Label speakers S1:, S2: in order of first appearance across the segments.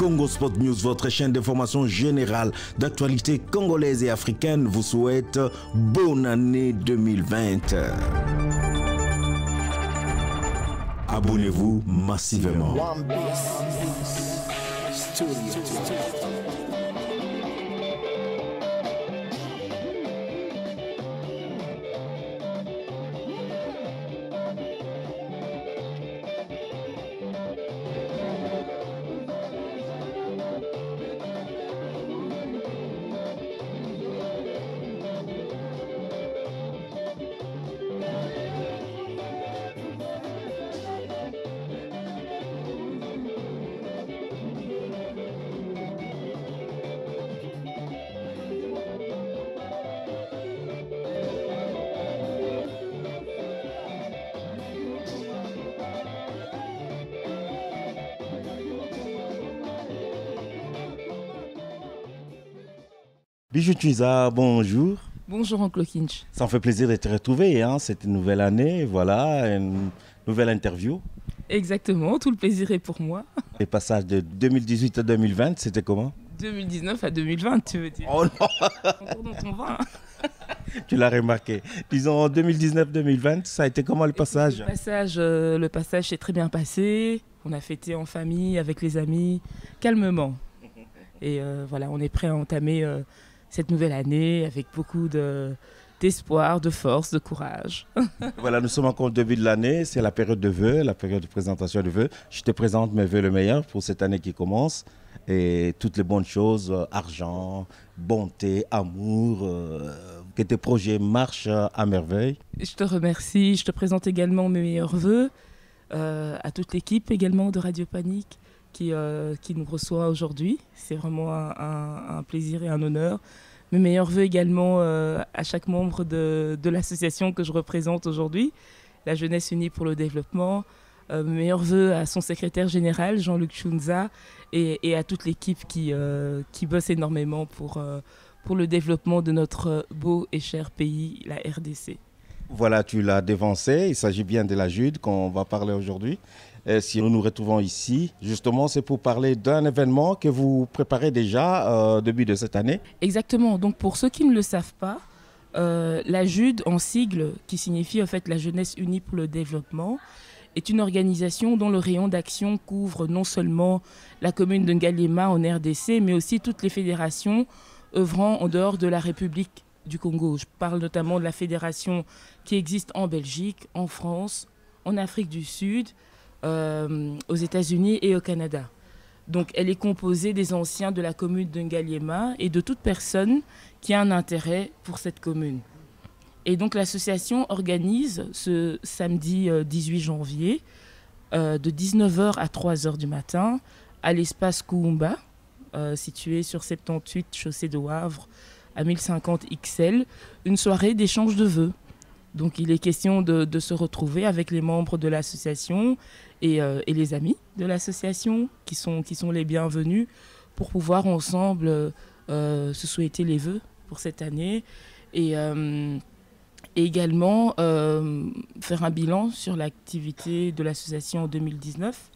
S1: Congo Sport News, votre chaîne d'information générale d'actualité congolaise et africaine, vous souhaite bonne année 2020. Abonnez-vous massivement. Bijou Tuisa, bonjour.
S2: Bonjour Oncle Kinch.
S1: Ça me fait plaisir de te retrouver, hein. C'est une nouvelle année, voilà, une nouvelle interview.
S2: Exactement, tout le plaisir est pour moi.
S1: Les passages de 2018 à 2020, c'était comment?
S2: 2019 à 2020, tu veux dire?
S1: Oh non.
S2: Encore dans ton vin.
S1: Tu l'as remarqué. Disons 2019-2020, ça a été comment le passage?
S2: Le passage s'est très bien passé. On a fêté en famille, avec les amis, calmement. Et voilà, on est prêt à entamer cette nouvelle année avec beaucoup d'espoir, de force, de courage.
S1: Voilà, nous sommes encore au début de l'année, c'est la période de vœux, la période de présentation de vœux. Je te présente mes vœux le meilleur pour cette année qui commence et toutes les bonnes choses, argent, bonté, amour, que tes projets marchent à merveille.
S2: Je te remercie, je te présente également mes meilleurs vœux à toute l'équipe également de Radio Panique qui nous reçoit aujourd'hui. C'est vraiment un plaisir et un honneur. Mes meilleurs vœux également à chaque membre de l'association que je représente aujourd'hui, la Jeunesse Unie pour le Développement. Mes meilleurs vœux à son secrétaire général, Jean-Luc Chunza, et à toute l'équipe qui bosse énormément pour le développement de notre beau et cher pays, la RDC.
S1: Voilà, tu l'as dévancé. Il s'agit bien de la Jude qu'on va parler aujourd'hui. Si nous nous retrouvons ici, justement, c'est pour parler d'un événement que vous préparez déjà début de cette année.
S2: Exactement. Donc, pour ceux qui ne le savent pas, la Jude, en sigle, qui signifie en fait la Jeunesse Unie pour le Développement, est une organisation dont le rayon d'action couvre non seulement la commune de Ngaliema en RDC, mais aussi toutes les fédérations œuvrant en dehors de la République du Congo. Je parle notamment de la fédération qui existe en Belgique, en France, en Afrique du Sud, aux États-Unis et au Canada. Donc elle est composée des anciens de la commune de Ngaliema et de toute personne qui a un intérêt pour cette commune. Et donc l'association organise ce samedi 18 janvier de 19h à 3h du matin à l'espace Koumba, situé sur 78 chaussée de Wavre à 1050 XL, une soirée d'échange de vœux. Donc il est question de se retrouver avec les membres de l'association et les amis de l'association qui sont les bienvenus pour pouvoir ensemble se souhaiter les vœux pour cette année et également faire un bilan sur l'activité de l'association en 2019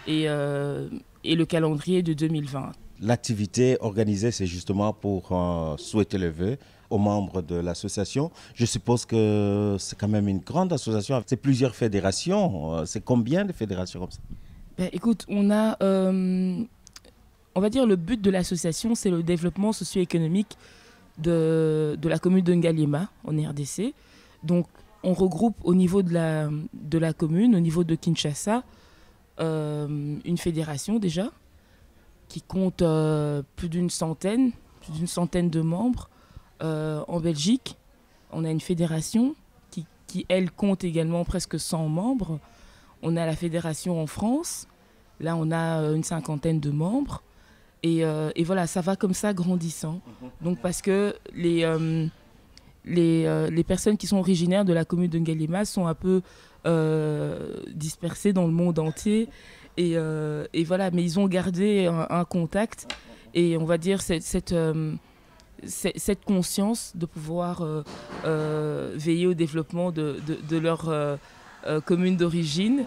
S2: et le calendrier de 2020.
S1: L'activité organisée, c'est justement pour souhaiter les vœux aux membres de l'association. Je suppose que c'est quand même une grande association. C'est plusieurs fédérations. C'est combien de fédérations comme ça?
S2: Ben, écoute, on a, on va dire, le but de l'association, c'est le développement socio-économique de la commune de Ngaliema, en RDC. Donc, on regroupe au niveau de la commune, au niveau de Kinshasa, une fédération déjà, qui compte plus d'une centaine de membres. En Belgique, on a une fédération qui, elle, compte également presque 100 membres. On a la fédération en France. Là, on a une cinquantaine de membres. Et voilà, ça va comme ça grandissant. Donc, parce que les personnes qui sont originaires de la commune de Ngaliema sont un peu dispersées dans le monde entier. Et voilà, mais ils ont gardé un contact. Et on va dire cette conscience de pouvoir veiller au développement de leur commune d'origine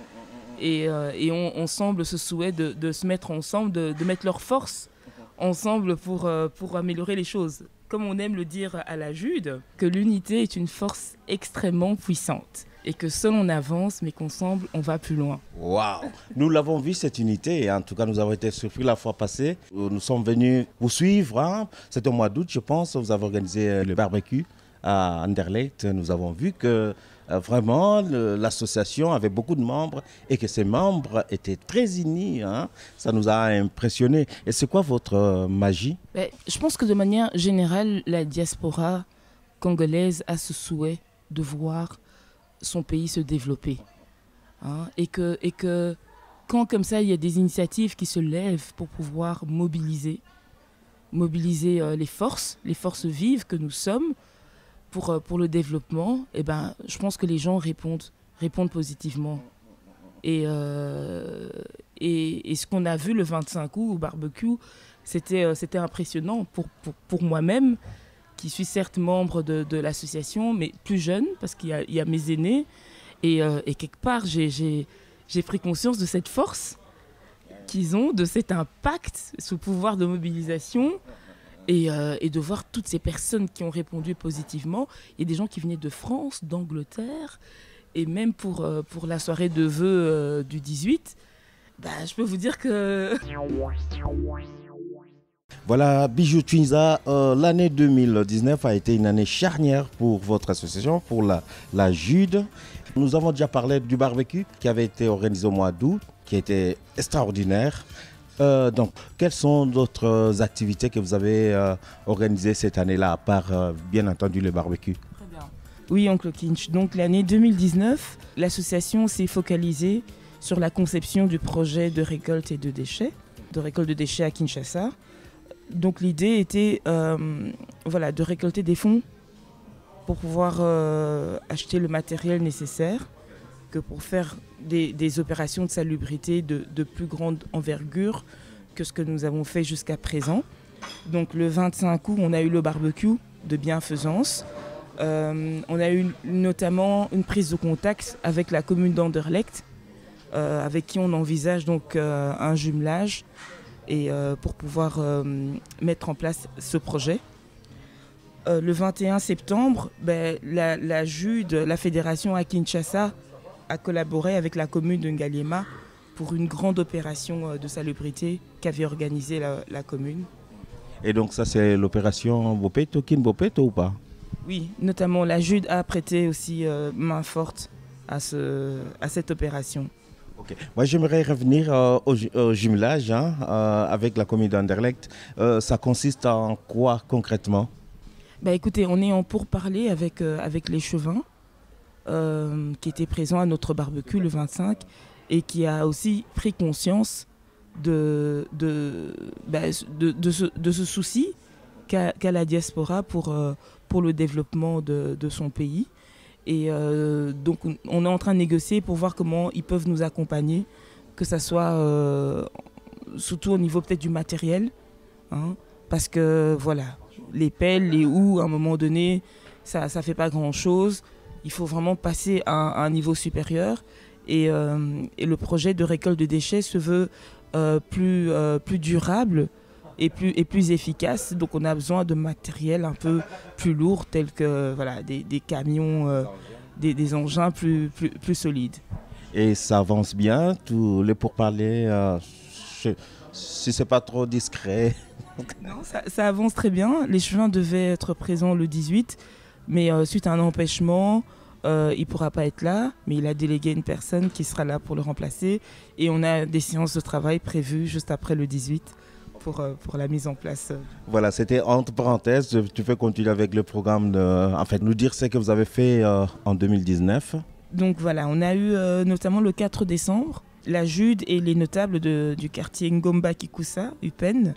S2: On semble ce souhait de se mettre ensemble, de mettre leurs forces ensemble pour améliorer les choses. Comme on aime le dire à la Jude, que l'unité est une force extrêmement puissante et que seul on avance, mais qu'ensemble on va plus loin.
S1: Waouh! Nous l'avons vu cette unité et en tout cas nous avons été surpris la fois passée. Nous sommes venus vous suivre, hein. C'était au mois d'août je pense, vous avez organisé le barbecue à Anderlecht. Nous avons vu que vraiment l'association avait beaucoup de membres et que ces membres étaient très unis, hein. Ça nous a impressionnés. Et c'est quoi votre magie?
S2: Je pense que de manière générale, la diaspora congolaise a ce souhait de voir son pays se développer, hein, et que quand comme ça il y a des initiatives qui se lèvent pour pouvoir mobiliser les forces vives que nous sommes pour le développement, je pense que les gens répondent positivement. Et ce qu'on a vu le 25 août au barbecue, c'était impressionnant pour moi-même, qui suis certes membre de l'association, mais plus jeune, parce qu'il y a mes aînés. Et quelque part, j'ai pris conscience de cette force qu'ils ont, de cet impact, ce pouvoir de mobilisation, et de voir toutes ces personnes qui ont répondu positivement. Il y a des gens qui venaient de France, d'Angleterre, et même pour la soirée de vœux du 18, je peux vous dire que...
S1: Voilà, Bijou Twinza, l'année 2019 a été une année charnière pour votre association, pour la Jude. Nous avons déjà parlé du barbecue qui avait été organisé au mois d'août, qui était extraordinaire. Donc, quelles sont d'autres activités que vous avez organisées cette année-là, à part bien entendu le barbecue?
S2: Très bien. Oui, Oncle Kinch. Donc, l'année 2019, l'association s'est focalisée sur la conception du projet de récolte de déchets à Kinshasa. Donc l'idée était de récolter des fonds pour pouvoir acheter le matériel nécessaire que pour faire des opérations de salubrité de plus grande envergure que ce que nous avons fait jusqu'à présent. Donc le 25 août, on a eu le barbecue de bienfaisance. On a eu notamment une prise de contact avec la commune d'Anderlecht, avec qui on envisage donc un jumelage et pour pouvoir mettre en place ce projet. Le 21 septembre, la Jude, la fédération à Kinshasa, a collaboré avec la commune de Ngaliema pour une grande opération de salubrité qu'avait organisée la commune.
S1: Et donc ça c'est l'opération Bopeto, Kin Bopeto ou pas?
S2: Oui, notamment la Jude a prêté aussi main forte à cette opération.
S1: Okay. Moi, j'aimerais revenir au jumelage avec la commune d'Anderlecht. Ça consiste en quoi concrètement?
S2: Écoutez, on est en pourparlers avec les Chevins qui étaient présents à notre barbecue le 25 et qui a aussi pris conscience de ce souci qu'a la diaspora pour le développement de son pays. Et donc on est en train de négocier pour voir comment ils peuvent nous accompagner, que ce soit surtout au niveau peut-être du matériel, hein, parce que voilà, les pelles, les houes, à un moment donné, ça ne fait pas grand-chose. Il faut vraiment passer à un niveau supérieur. Et le projet de récolte de déchets se veut plus durable et plus efficace. Donc on a besoin de matériel un peu plus lourd, tel que des camions, des engins plus solides.
S1: Et ça avance bien, tous les pourparlers, si c'est pas trop discret?
S2: Non, ça avance très bien. Les Chevins devaient être présents le 18, mais suite à un empêchement, il ne pourra pas être là, mais il a délégué une personne qui sera là pour le remplacer. Et on a des séances de travail prévues juste après le 18. Pour la mise en place.
S1: Voilà, c'était entre parenthèses. Tu peux continuer avec le programme, nous dire ce que vous avez fait en 2019.
S2: Donc voilà, on a eu notamment le 4 décembre, la Jude et les notables du quartier Ngomba Kikusa, Upen,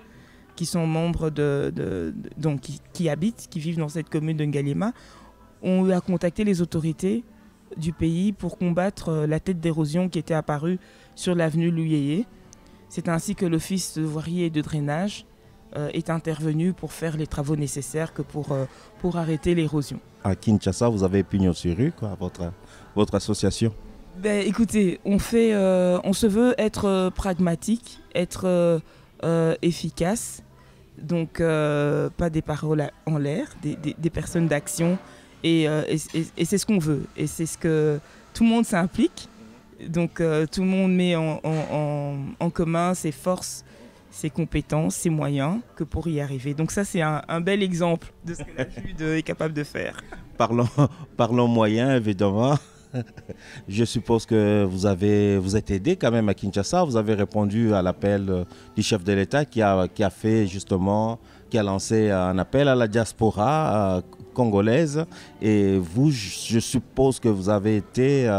S2: qui sont membres qui habitent, qui vivent dans cette commune de Ngaliema, ont eu à contacter les autorités du pays pour combattre la tête d'érosion qui était apparue sur l'avenue Luyeye. C'est ainsi que l'office de voirie et de drainage est intervenu pour faire les travaux nécessaires que pour arrêter l'érosion.
S1: À Kinshasa, vous avez pignon sur rue, quoi, votre association?
S2: Ben, écoutez, on se veut être pragmatique, être efficace, donc pas des paroles en l'air, des personnes d'action, et c'est ce qu'on veut, et c'est ce que tout le monde s'implique, donc tout le monde met en commun ses forces, ses compétences, ses moyens, que pour y arriver. Donc ça, c'est un bel exemple de ce que la JUD est capable de faire.
S1: Parlons, parlons moyens, évidemment. Je suppose que vous êtes aidé quand même à Kinshasa. Vous avez répondu à l'appel du chef de l'État qui a fait justement, qui a lancé un appel à la diaspora congolaise. Et vous, je suppose que vous avez été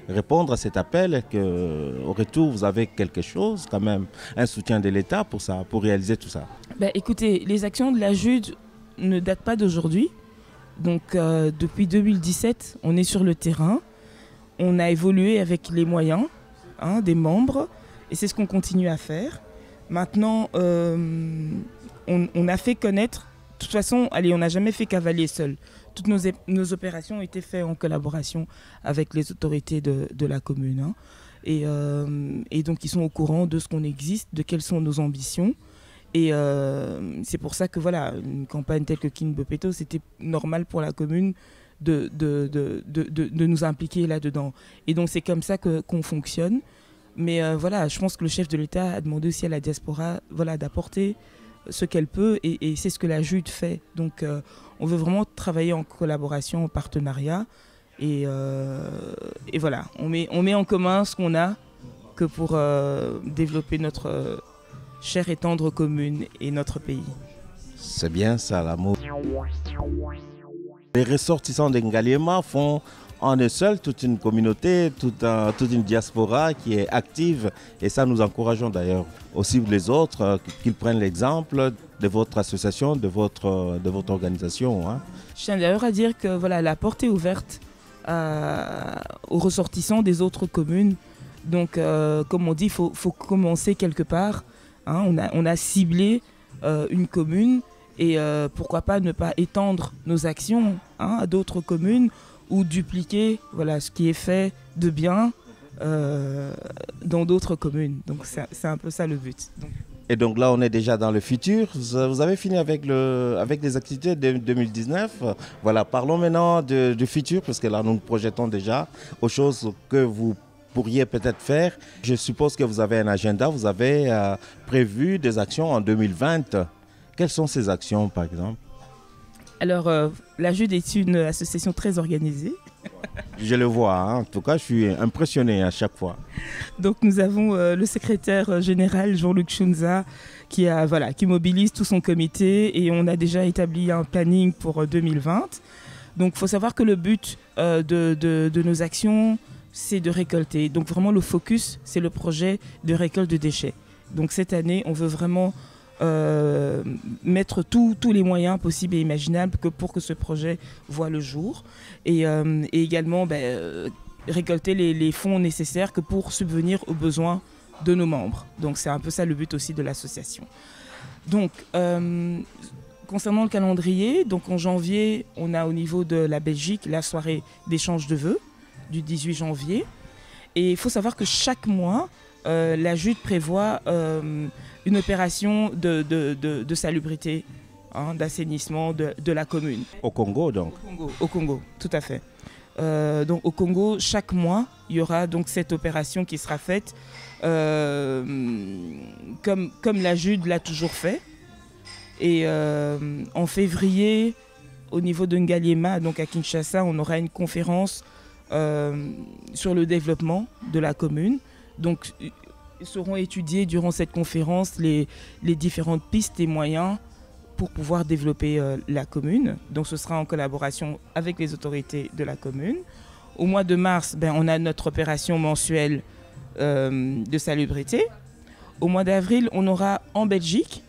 S1: répondre à cet appel et qu'au retour, vous avez quelque chose quand même, un soutien de l'État pour ça, pour réaliser tout ça.
S2: Ben, écoutez, les actions de la JUD ne datent pas d'aujourd'hui. Donc depuis 2017, on est sur le terrain. On a évolué avec les moyens des membres et c'est ce qu'on continue à faire. Maintenant, on a fait connaître. De toute façon, allez, on n'a jamais fait cavalier seul. Toutes nos opérations ont été faites en collaboration avec les autorités de la commune. Et donc, ils sont au courant de ce qu'on existe, de quelles sont nos ambitions. Et c'est pour ça que voilà, une campagne telle que King Bopeto, c'était normal pour la commune de nous impliquer là-dedans. Et donc c'est comme ça qu'on fonctionne. Mais voilà, je pense que le chef de l'État a demandé aussi à la diaspora voilà, d'apporter ce qu'elle peut et c'est ce que la JUD fait. Donc on veut vraiment travailler en collaboration, en partenariat. Et voilà, on met en commun ce qu'on a que pour développer notre chère et tendre commune et notre pays.
S1: C'est bien ça, l'amour. Les ressortissants d'Ngaliema font en eux seuls toute une communauté, toute une diaspora qui est active. Et ça, nous encourageons d'ailleurs aussi les autres qu'ils prennent l'exemple de votre association, de votre organisation. Hein.
S2: Je tiens d'ailleurs à dire que voilà, la porte est ouverte aux ressortissants des autres communes. Donc, comme on dit, il faut commencer quelque part. Hein, on a ciblé une commune et pourquoi pas ne pas étendre nos actions à d'autres communes ou dupliquer voilà, ce qui est fait de bien dans d'autres communes. Donc c'est un peu ça le but.
S1: Et donc là, on est déjà dans le futur. Vous avez fini avec les activités de 2019. Voilà, parlons maintenant du futur parce que là, nous nous projetons déjà aux choses que vous pourriez peut-être faire. Je suppose que vous avez un agenda, vous avez prévu des actions en 2020. Quelles sont ces actions, par exemple?
S2: Alors, la JUD est une association très organisée.
S1: Je le vois, hein. En tout cas, je suis impressionné à chaque fois.
S2: Donc, nous avons le secrétaire général, Jean-Luc Chounza, qui mobilise tout son comité et on a déjà établi un planning pour 2020. Donc, il faut savoir que le but de nos actions, c'est de récolter. Donc vraiment le focus, c'est le projet de récolte de déchets. Donc cette année, on veut vraiment mettre tous les moyens possibles et imaginables pour que ce projet voit le jour. Et également récolter les fonds nécessaires pour subvenir aux besoins de nos membres. Donc c'est un peu ça le but aussi de l'association. Donc concernant le calendrier, donc en janvier, on a au niveau de la Belgique la soirée d'échange de vœux du 18 janvier. Et il faut savoir que chaque mois, la JUD prévoit une opération de salubrité, d'assainissement de la commune.
S1: Au Congo, donc?
S2: Au Congo, tout à fait. Donc au Congo, chaque mois, il y aura donc cette opération qui sera faite comme la JUD l'a toujours fait. Et en février, au niveau de Ngaliema, donc à Kinshasa, on aura une conférence sur le développement de la commune. Donc, seront étudiées durant cette conférence les différentes pistes et moyens pour pouvoir développer la commune. Donc, ce sera en collaboration avec les autorités de la commune. Au mois de mars, on a notre opération mensuelle de salubrité. Au mois d'avril, on aura en Belgique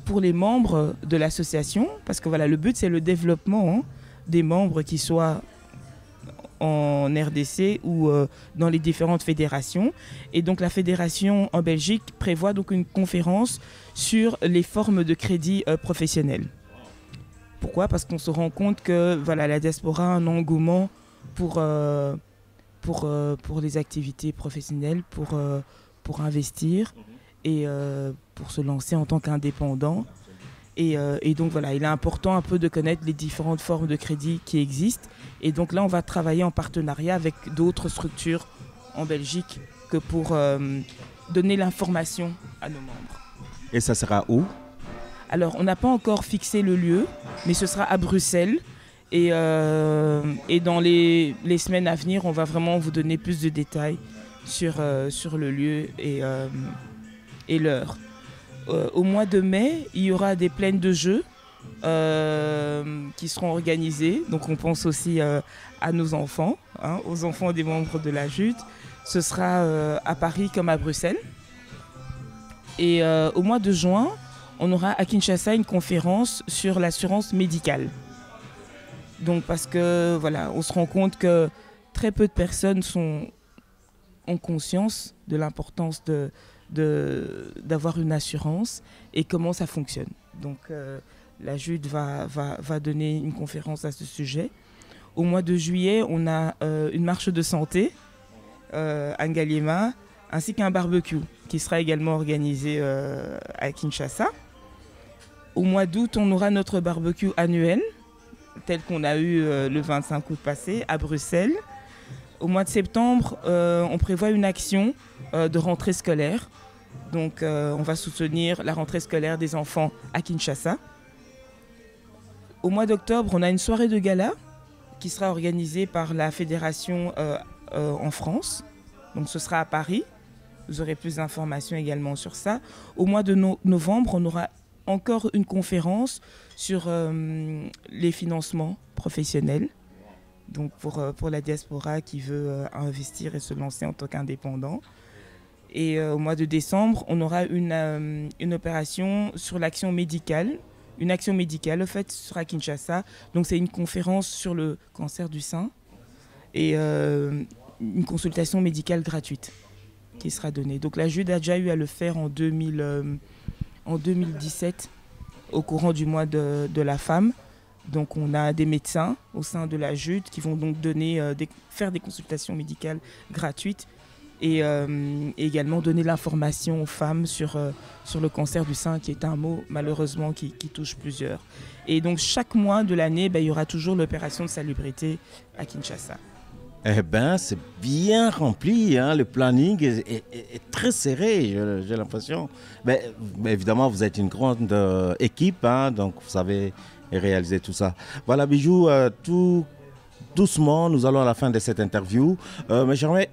S2: pour les membres de l'association, parce que voilà, le but, c'est le développement des membres qui soient en RDC ou dans les différentes fédérations. Et donc la fédération en Belgique prévoit donc une conférence sur les formes de crédit professionnel. Pourquoi? Parce qu'on se rend compte que voilà, la diaspora a un engouement pour pour les activités professionnelles, pour investir et pour se lancer en tant qu'indépendant. Et donc voilà, il est important un peu de connaître les différentes formes de crédit qui existent. Et donc là, on va travailler en partenariat avec d'autres structures en Belgique que pour donner l'information à nos membres.
S1: Et ça sera où?
S2: Alors, on n'a pas encore fixé le lieu, mais ce sera à Bruxelles. Et dans les semaines à venir, on va vraiment vous donner plus de détails sur le lieu et l'heure. Au mois de mai, il y aura des plaines de jeux qui seront organisées. Donc on pense aussi à nos enfants, hein, aux enfants des membres de la JUD. Ce sera à Paris comme à Bruxelles. Et au mois de juin, on aura à Kinshasa une conférence sur l'assurance médicale. Donc parce que voilà, on se rend compte que très peu de personnes ont conscience de l'importance d'avoir une assurance et comment ça fonctionne. Donc la JUD va donner une conférence à ce sujet. Au mois de juillet, on a une marche de santé à Ngaliema, ainsi qu'un barbecue qui sera également organisé à Kinshasa. Au mois d'août, on aura notre barbecue annuel, tel qu'on a eu le 25 août passé à Bruxelles. Au mois de septembre, on prévoit une action de rentrée scolaire. Donc, on va soutenir la rentrée scolaire des enfants à Kinshasa. Au mois d'octobre, on a une soirée de gala qui sera organisée par la fédération en France. Donc, ce sera à Paris. Vous aurez plus d'informations également sur ça. Au mois de novembre, on aura encore une conférence sur les financements professionnels. Donc, pour la diaspora qui veut investir et se lancer en tant qu'indépendant. Et au mois de décembre, on aura une opération sur l'action médicale. Une action médicale, en fait, sera à Kinshasa. Donc, c'est une conférence sur le cancer du sein et une consultation médicale gratuite qui sera donnée. Donc, la JUD a déjà eu à le faire en 2017, au courant du mois de la femme. Donc, on a des médecins au sein de la JUD qui vont donc faire des consultations médicales gratuites et également donner l'information aux femmes sur le cancer du sein, qui est un mot malheureusement qui touche plusieurs. Et donc chaque mois de l'année, il y aura toujours l'opération de salubrité à Kinshasa.
S1: Eh bien, c'est bien rempli, hein, le planning est très serré, j'ai l'impression. Mais évidemment, vous êtes une grande équipe, hein, donc vous savez réaliser tout ça. Voilà, Bijou, tout doucement, nous allons à la fin de cette interview. Mais j'aimerais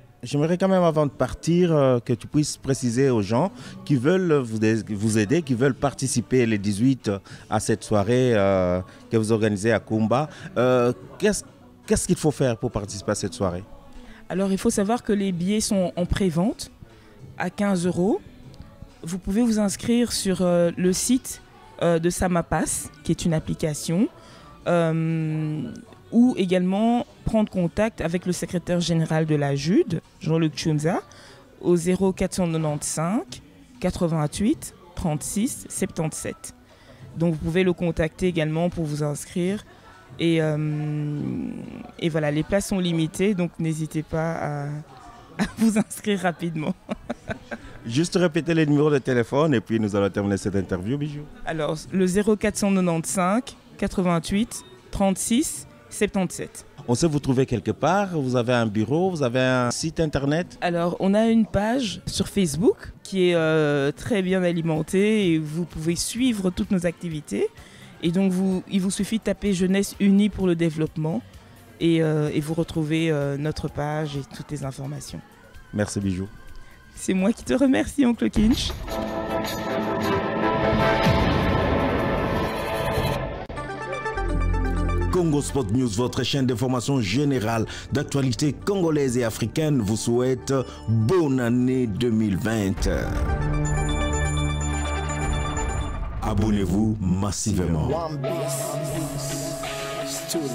S1: quand même, avant de partir, que tu puisses préciser aux gens qui veulent vous aider, qui veulent participer les 18 à cette soirée que vous organisez à Kumba. Qu'est-ce qu'il faut faire pour participer à cette soirée?
S2: Alors, il faut savoir que les billets sont en pré-vente à 15 €. Vous pouvez vous inscrire sur le site de Samapass, qui est une application, ou également prendre contact avec le secrétaire général de la JUD, Jean-Luc Tchoumza, au 0495 88 36 77. Donc vous pouvez le contacter également pour vous inscrire. Et voilà, les places sont limitées, donc n'hésitez pas à vous inscrire rapidement.
S1: Juste répéter les numéros de téléphone et puis nous allons terminer cette interview, Bijou.
S2: Alors, le 0495 88 36 77.
S1: On sait vous trouver quelque part, vous avez un bureau, vous avez un site internet?
S2: Alors, on a une page sur Facebook qui est très bien alimentée et vous pouvez suivre toutes nos activités. Et donc, il vous suffit de taper Jeunesse Unie pour le développement et vous retrouvez notre page et toutes les informations.
S1: Merci, Bijou.
S2: C'est moi qui te remercie, Oncle Kinch.
S1: Congo Sport News, votre chaîne d'information générale d'actualité congolaise et africaine, vous souhaite bonne année 2020. Abonnez-vous massivement.
S3: One Piece Studio.